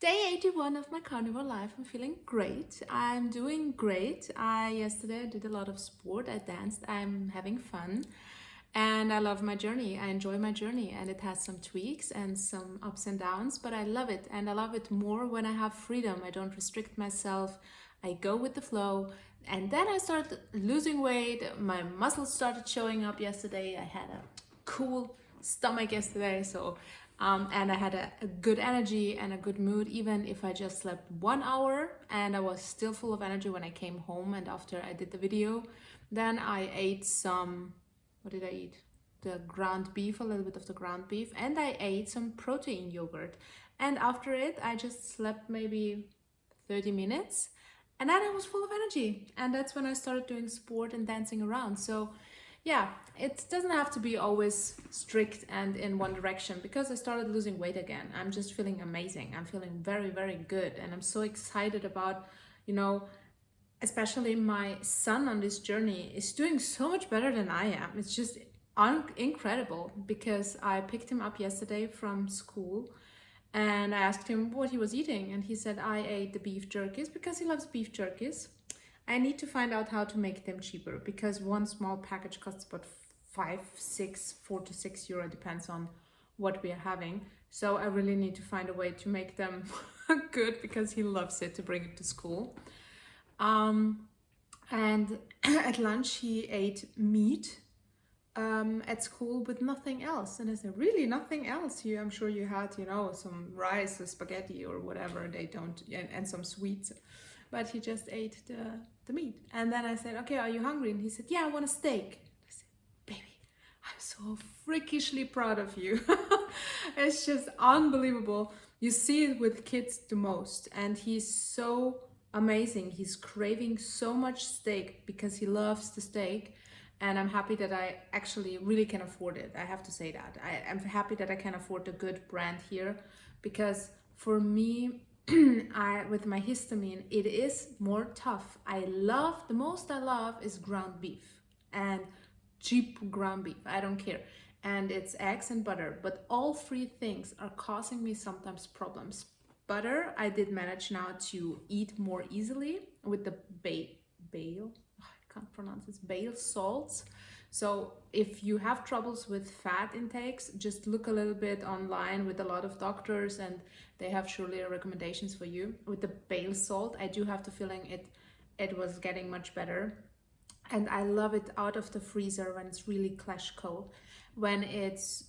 Day 81 of my carnivore life. I'm feeling great. I'm doing great. Yesterday I did a lot of sport. I danced. I'm having fun. And I love my journey. I enjoy my journey. And it has some tweaks and some ups and downs, but I love it. And I love it more when I have freedom. I don't restrict myself. I go with the flow. And then I started losing weight. My muscles started showing up yesterday. I had a cool stomach yesterday. And I had a good energy and a good mood, even if I just slept 1 hour, and I was still full of energy when I came home. And after I did the video, then I ate some, what did I eat? The ground beef, a little bit of the ground beef, and I ate some protein yogurt. And after it, I just slept maybe 30 minutes, and then I was full of energy. And that's when I started doing sport and dancing around. So yeah, it doesn't have to be always strict and in one direction, because I started losing weight again. I'm just feeling amazing. I'm feeling very, very good. And I'm so excited about, especially my son on this journey is doing so much better than I am. It's just incredible, because I picked him up yesterday from school and I asked him what he was eating. And he said, I ate the beef jerkies because he loves beef jerkies. I need to find out how to make them cheaper, because one small package costs about 4 to 6 euro, depends on what we are having. So I really need to find a way to make them good, because he loves it, to bring it to school. And at lunch he ate meat at school with nothing else. And I said, really, nothing else? I'm sure you had, some rice or spaghetti or whatever. They don't, and some sweets. But he just ate the meat. And then I said, okay, are you hungry? And he said, yeah, I want a steak. I said, baby, I'm so freakishly proud of you. It's just unbelievable. You see it with kids the most. And he's so amazing. He's craving so much steak because he loves the steak. And I'm happy that I actually really can afford it. I have to say that. I'm happy that I can afford a good brand here, because for me, with my histamine, it is more tough. The most I love is ground beef, and cheap ground beef. I don't care. And it's eggs and butter, but all three things are causing me sometimes problems. Butter, I did manage now to eat more easily with the bale. I can't pronounce it. Bale salts. So if you have troubles with fat intakes, just look a little bit online with a lot of doctors, and they have surely recommendations for you. With the bale salt, I do have the feeling it was getting much better. And I love it out of the freezer when it's really clash cold. When it's,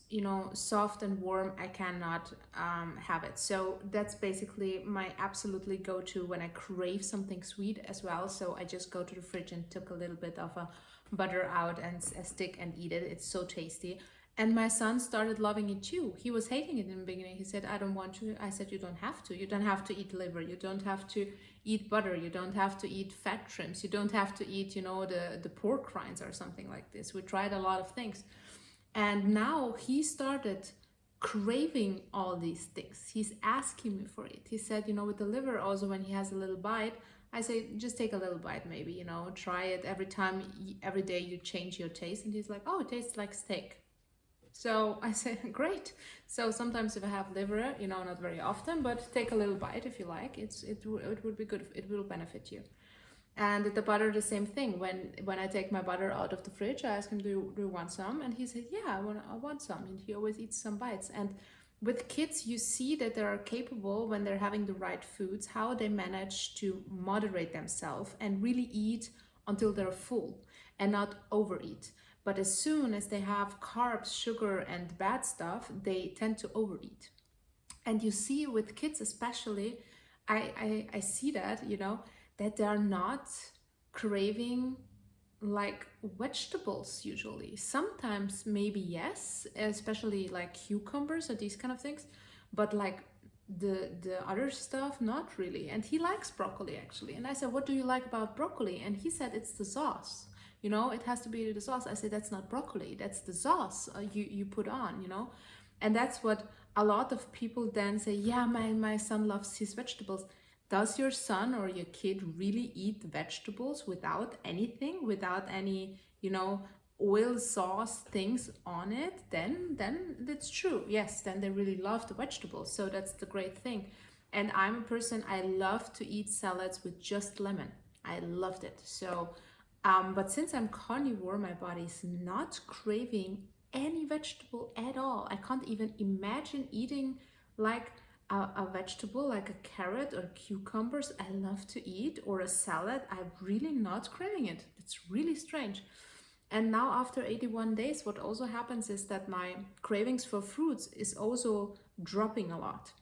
soft and warm, I cannot have it. So that's basically my absolutely go-to when I crave something sweet as well. So I just go to the fridge and took a little bit of a butter out and a stick and eat it. It's so tasty. And my son started loving it too. He was hating it in the beginning. He said, I don't want to. I said, you don't have to. You don't have to eat liver. You don't have to eat butter. You don't have to eat fat shrimps. You don't have to eat, the pork rinds or something like this. We tried a lot of things. And now he started craving all these things. He's asking me for it. He said, with the liver also, when he has a little bite, I say, just take a little bite, maybe, try it every day you change your taste. And he's like, oh, it tastes like steak. So I say, great. So sometimes if I have liver, not very often, but take a little bite if you like. It would be good. It will benefit you. And the butter, the same thing. When I take my butter out of the fridge, I ask him, do you want some? And he said, yeah, I want some. And he always eats some bites. And with kids, you see that they are capable, when they're having the right foods, how they manage to moderate themselves and really eat until they're full and not overeat. But as soon as they have carbs, sugar, and bad stuff, they tend to overeat. And you see with kids especially, I see that, that they're not craving like vegetables usually. Sometimes maybe yes, especially like cucumbers or these kind of things, but like the other stuff, not really. And he likes broccoli actually. And I said, what do you like about broccoli? And he said, it's the sauce. It has to be the sauce. I said, that's not broccoli, that's the sauce you put on, And that's what a lot of people then say, yeah, my son loves his vegetables. Does your son or your kid really eat vegetables without anything, without any, oil sauce things on it? Then that's true. Yes, then they really love the vegetables. So that's the great thing. And I'm a person, I love to eat salads with just lemon. I loved it. So, but since I'm carnivore, my body is not craving any vegetable at all. I can't even imagine eating like a vegetable like a carrot or cucumbers. I love to eat, or a salad. I'm really not craving it. It's really strange. And now after 81 days, what also happens is that my cravings for fruits is also dropping a lot,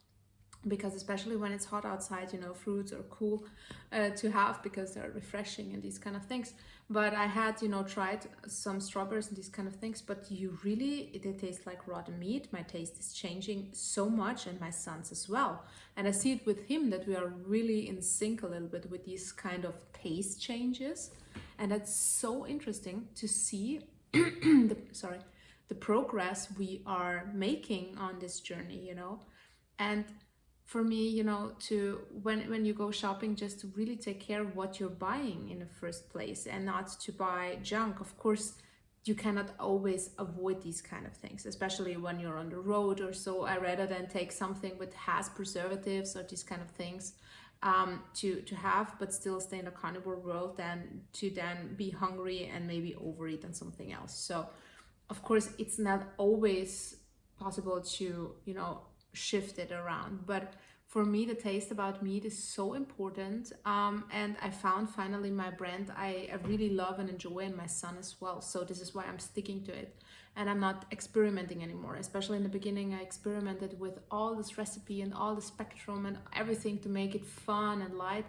because especially when it's hot outside, you know, fruits are cool to have because they're refreshing and these kind of things. But I had, you know, tried some strawberries and these kind of things, but you really, they taste like rotten meat. My taste is changing so much, and my son's as well. And I see it with him that we are really in sync a little bit with these kind of taste changes. And it's so interesting to see the progress we are making on this journey, you know. And for me, you know, to when you go shopping, just to really take care of what you're buying in the first place, and not to buy junk. Of course, you cannot always avoid these kind of things, especially when you're on the road or so. I rather than take something with has preservatives or these kind of things to have, but still stay in the carnivore world, than to then be hungry and maybe overeat on something else. So of course it's not always possible to, you know, shift it around, but for me the taste about meat is so important. And I found finally my brand I really love and enjoy, and my son as well. So this is why I'm sticking to it, and I'm not experimenting anymore. Especially in the beginning, I experimented with all this recipe and all the spectrum and everything to make it fun and light.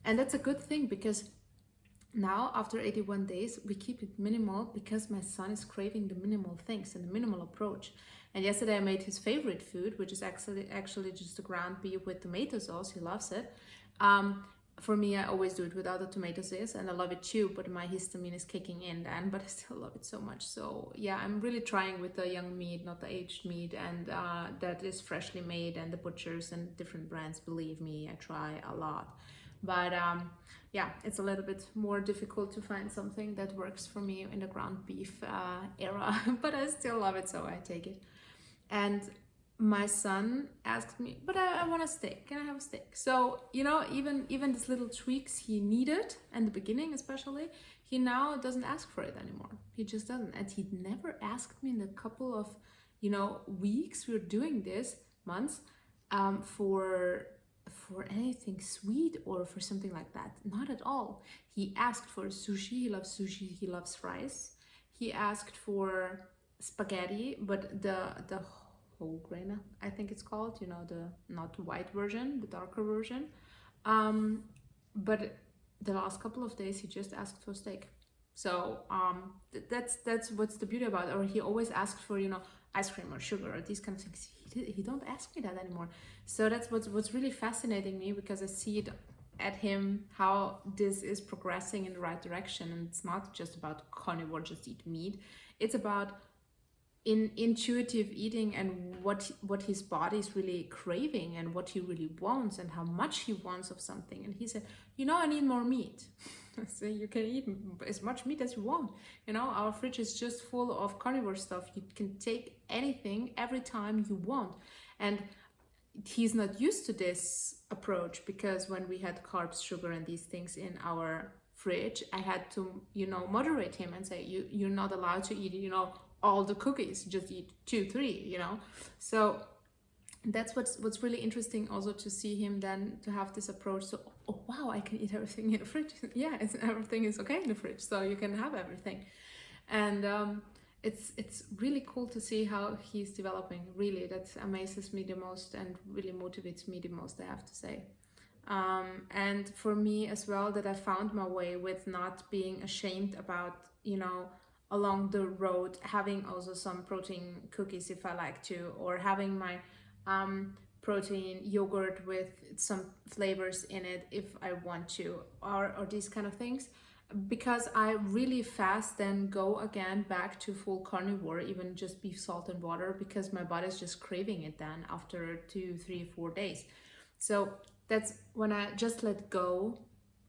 And that's a good thing, because now after 81 days we keep it minimal, because my son is craving the minimal things and the minimal approach. And yesterday I made his favorite food, which is actually just a ground beef with tomato sauce. He loves it. For me, I always do it without the tomato sauce, and I love it too, but my histamine is kicking in then, but I still love it so much. So yeah, I'm really trying with the young meat, not the aged meat, and that is freshly made, and the butchers and different brands, believe me, I try a lot. But yeah, it's a little bit more difficult to find something that works for me in the ground beef era, but I still love it, so I take it. And my son asked me, but I want a steak. Can I have a steak? So, you know, even these little tweaks he needed in the beginning, especially, he now doesn't ask for it anymore. He just doesn't. And he never asked me in the couple of, you know, weeks we're doing this, months, for anything sweet or for something like that. Not at all. He asked for sushi. He loves sushi. He loves rice. He asked for spaghetti, but the whole grain, I think it's called, you know, the not white version, the darker version. But the last couple of days he just asked for steak. So that's what's the beauty about it. Or he always asked for, you know, ice cream or sugar or these kind of things. He don't ask me that anymore. So that's what's really fascinating me, because I see it at him, how this is progressing in the right direction. And it's not just about carnivore, just eat meat. It's about intuitive eating, and what his body is really craving, and what he really wants, and how much he wants of something. And he said, you know, I need more meat. So you can eat as much meat as you want. You know, our fridge is just full of carnivore stuff. You can take anything every time you want. And he's not used to this approach, because when we had carbs, sugar, and these things in our fridge, I had to, you know, moderate him and say, you're not allowed to eat, you know, all the cookies, just eat 2, 3, you know. So that's what's really interesting also, to see him then to have this approach. So, oh wow, I can eat everything in the fridge. Yeah, everything is okay in the fridge, so you can have everything. And it's really cool to see how he's developing. Really, that amazes me the most and really motivates me the most, I have to say. And for me as well, that I found my way with not being ashamed about, you know, along the road having also some protein cookies if I like to, or having my protein yogurt with some flavors in it if I want to, or these kind of things, because I really fast then go again back to full carnivore, even just beef, salt, and water, because my body's just craving it then after 2, 3, 4 days. So that's when I just let go.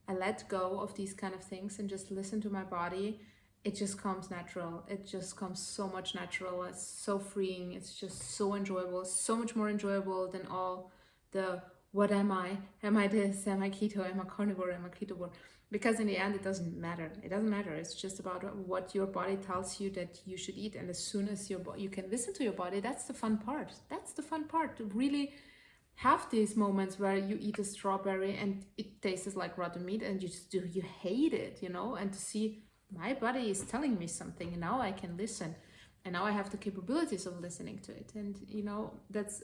I let go of these kind of things and just listen to my body. It just comes natural. It just comes so much natural. It's so freeing. It's just so enjoyable, so much more enjoyable than all the what am I? Am I this? Am I keto? Am I carnivore? Am I ketovore? Because in the end, it doesn't matter. It doesn't matter. It's just about what your body tells you that you should eat. And as soon as you can listen to your body, that's the fun part. That's the fun part, to really have these moments where you eat a strawberry and it tastes like rotten meat and you hate it, and to see my body is telling me something, and now I can listen, and now I have the capabilities of listening to it. And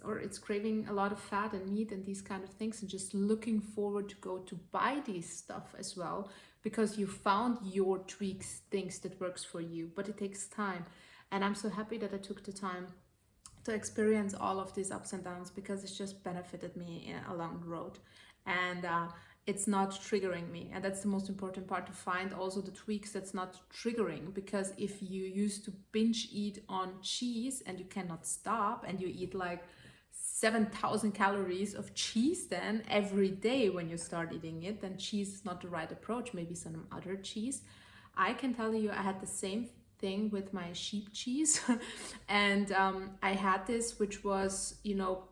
or it's craving a lot of fat and meat and these kind of things, and just looking forward to go to buy these stuff as well, because you found your tweaks, things that works for you. But it takes time, and I'm so happy that I took the time to experience all of these ups and downs, because it's just benefited me along the road. And it's not triggering me, and that's the most important part, to find also the tweaks that's not triggering. Because if you used to binge eat on cheese and you cannot stop, and you eat like 7,000 calories of cheese then every day when you start eating it, then cheese is not the right approach. Maybe some other cheese. I can tell you, I had the same thing with my sheep cheese. And I had this, which was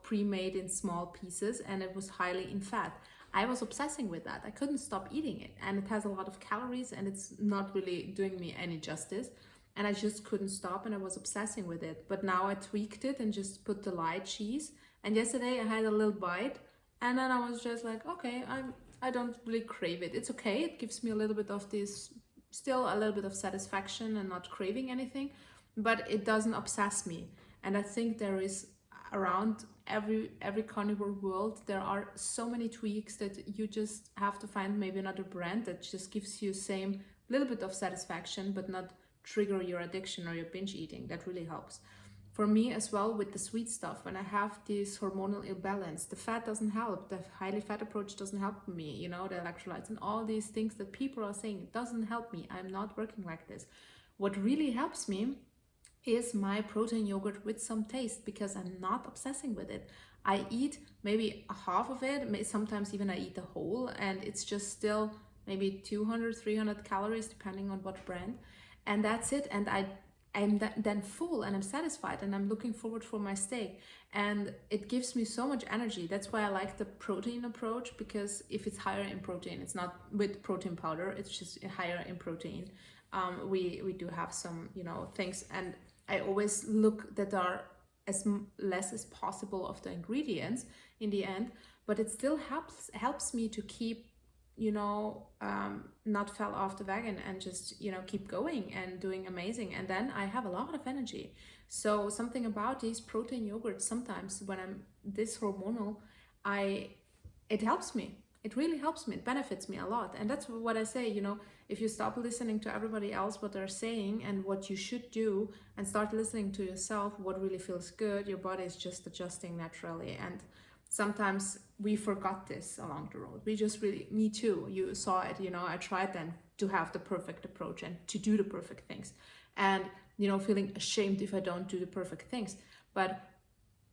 pre-made in small pieces, and it was highly in fat. I was obsessing with that. I couldn't stop eating it, and it has a lot of calories, and it's not really doing me any justice, and I just couldn't stop, and I was obsessing with it. But now I tweaked it and just put the light cheese, and yesterday I had a little bite, and then I was just like, okay, I don't really crave it. It's okay. It gives me a little bit of this, still a little bit of satisfaction and not craving anything, but it doesn't obsess me. And I think there is, around every carnivore world, there are so many tweaks that you just have to find maybe another brand that just gives you same little bit of satisfaction, but not trigger your addiction or your binge eating. That really helps. For me as well, with the sweet stuff, when I have this hormonal imbalance, the fat doesn't help. The highly fat approach doesn't help me, the electrolytes and all these things that people are saying, it doesn't help me. I'm not working like this. What really helps me is my protein yogurt with some taste, because I'm not obsessing with it. I eat maybe half of it, sometimes even I eat the whole, and it's just still maybe 200, 300 calories, depending on what brand. And that's it. And I'm then full, and I'm satisfied, and I'm looking forward for my steak, and it gives me so much energy. That's why I like the protein approach, because if it's higher in protein, it's not with protein powder, it's just higher in protein. We do have some things, and I always look that are as less as possible of the ingredients in the end, but it still helps me to keep not fell off the wagon, and just keep going and doing amazing. And then I have a lot of energy. So something about these protein yogurts, sometimes when I'm this hormonal, it helps me. It really helps me. It benefits me a lot. And that's what I say, if you stop listening to everybody else, what they're saying and what you should do, and start listening to yourself, what really feels good, your body is just adjusting naturally. And sometimes we forgot this along the road. We just really, me too, you saw it, I tried then to have the perfect approach and to do the perfect things. And, feeling ashamed if I don't do the perfect things. But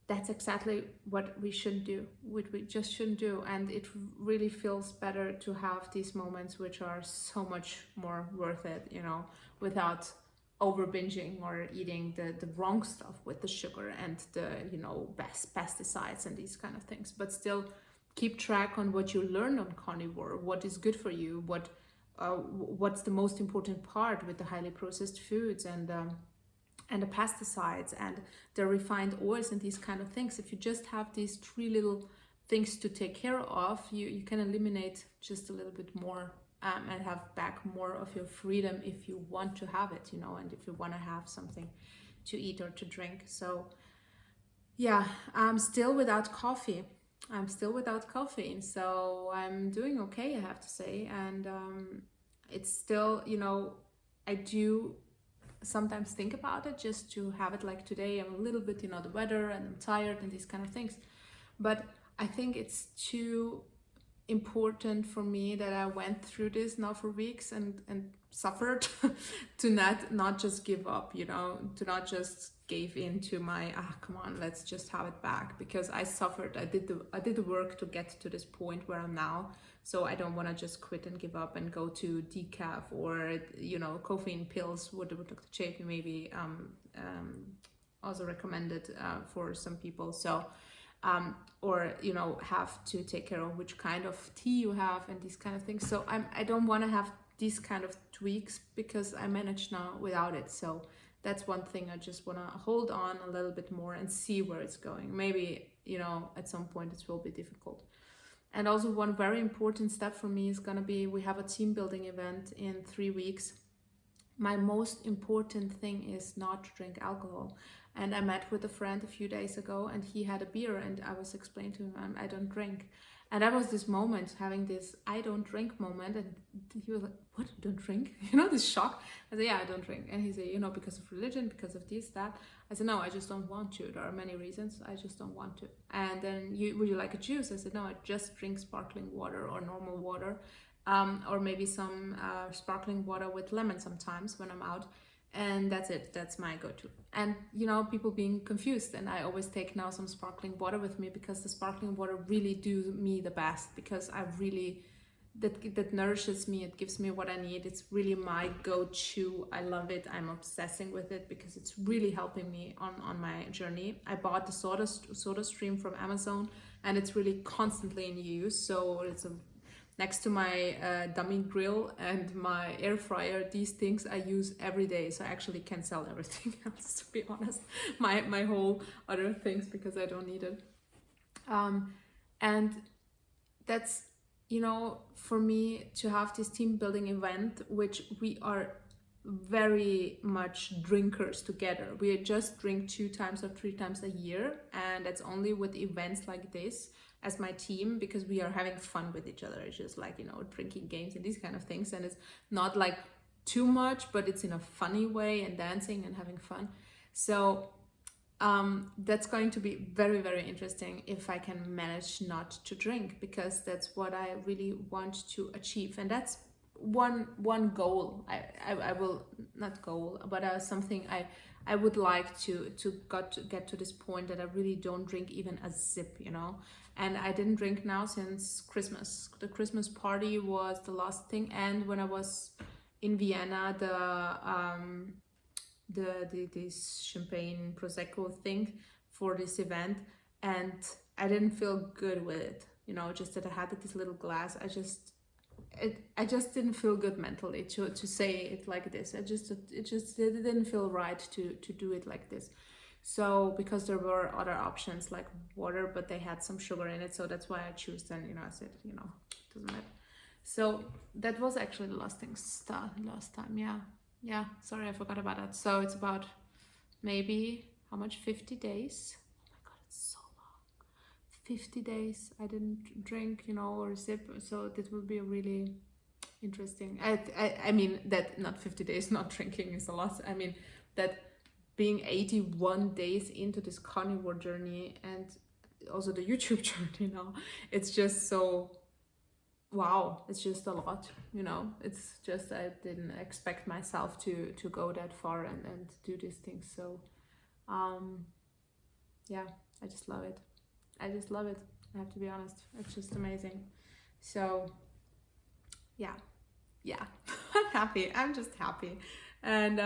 that's exactly what we shouldn't do, what we just shouldn't do. And it really feels better to have these moments, which are so much more worth it, without over binging or eating the wrong stuff with the sugar and the best pesticides and these kind of things. But still keep track on what you learn on carnivore, what is good for you, what's the most important part with the highly processed foods and the pesticides and the refined oils and these kind of things. If you just have these 3 little things to take care of, you can eliminate just a little bit more, and have back more of your freedom if you want to have it, and if you want to have something to eat or to drink. So yeah, I'm still without coffee. So I'm doing okay, I have to say. And it's still, I do sometimes think about it, just to have it like today. I'm a little bit, the weather, and I'm tired and these kind of things. But I think it's too important for me that I went through this now for weeks and suffered to not just give up, to not just give in to my come on, let's just have it back, because I suffered. I did the work to get to this point where I'm now. So I don't want to just quit and give up and go to decaf or caffeine pills, what Dr. Chapey maybe also recommended for some people. So or you know, have to take care of which kind of tea you have and these kind of things. So I don't want to have these kind of tweaks because I manage now without it. So that's one thing I just want to hold on a little bit more and see where it's going. Maybe, you know, at some point it will be difficult. And also one very important step for me is going to be, we have a team building event in 3 weeks. My most important thing is not to drink alcohol. And I met with a friend a few days ago and he had a beer and I was explaining to him, I don't drink. And that was this moment, having this I don't drink moment, and he was like, what, you don't drink? You know, this shock. I said, yeah, I don't drink. And he said, you know, because of religion, because of this, that. I said, no, I just don't want to. There are many reasons, I just don't want to. And then, would you like a juice? I said, no, I just drink sparkling water or normal water, or maybe some sparkling water with lemon sometimes when I'm out. And that's it, that's my go-to. And you know, people being confused, and I always take now some sparkling water with me because the sparkling water really do me the best, because I really, that nourishes me, it gives me what I need. It's really my go-to. I love it, I'm obsessing with it because it's really helping me on my journey. I bought the soda stream from Amazon and it's really constantly in use, so it's next to my dummy grill and my air fryer. These things I use every day, so I actually can sell everything else, to be honest, my whole other things, because I don't need it. And that's, you know, for me to have this team building event, which we are very much drinkers together. We just drink 2 times or 3 times a year, and that's only with events like this as my team, because we are having fun with each other. It's just like, you know, drinking games and these kind of things, and it's not like too much, but it's in a funny way, and dancing and having fun. So that's going to be very, very interesting if I can manage not to drink, because that's what I really want to achieve. And that's one goal. I will, not goal, but something I would like to get to this point that I really don't drink even a sip, you know. And I didn't drink now since Christmas. The Christmas party was the last thing, and when I was in Vienna, this champagne prosecco thing for this event, and I didn't feel good with it, you know, just that I had this little glass. I just didn't feel good mentally to say it like this. It didn't feel right to do it like this. So because there were other options like water, but they had some sugar in it, so that's why I chose. Then, you know, I said, you know, it doesn't matter. So that was actually the last time. Yeah, sorry, I forgot about that. So it's about maybe, how much, 50 days. Oh my god, it's so long. 50 days I didn't drink, you know, or sip. So this will be really interesting. I mean that not 50 days not drinking is a lot. I mean that being 81 days into this carnivore journey and also the YouTube journey now, it's just so, wow, it's just a lot, you know. It's just, I didn't expect myself to go that far and do these things. So yeah, I just love it. I have to be honest, it's just amazing. So yeah I'm happy, I'm just happy. And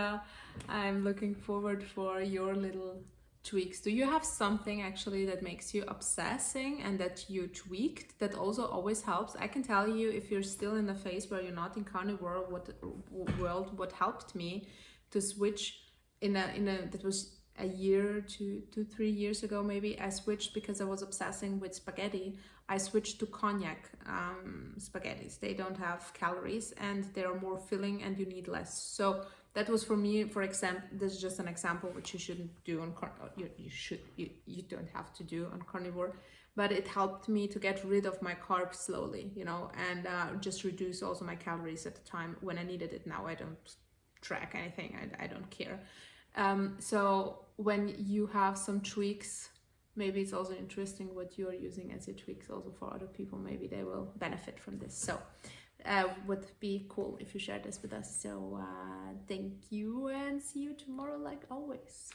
I'm looking forward for your little tweaks. Do you have something actually that makes you obsessing and that you tweaked that also always helps? I can tell you, if you're still in the phase where you're not in carnivore what helped me to switch that was a year to 3 years ago maybe. I switched because I was obsessing with spaghetti. I switched to cognac spaghettis. They don't have calories and they're more filling and you need less. So that was for me, for example, this is just an example which you shouldn't do on you don't have to do on carnivore, but it helped me to get rid of my carbs slowly, you know, and just reduce also my calories at the time when I needed it. Now I don't track anything, I don't care. So when you have some tweaks, maybe it's also interesting what you're using as your tweaks also for other people. Maybe they will benefit from this. So would be cool if you share this with us. So thank you and see you tomorrow like always.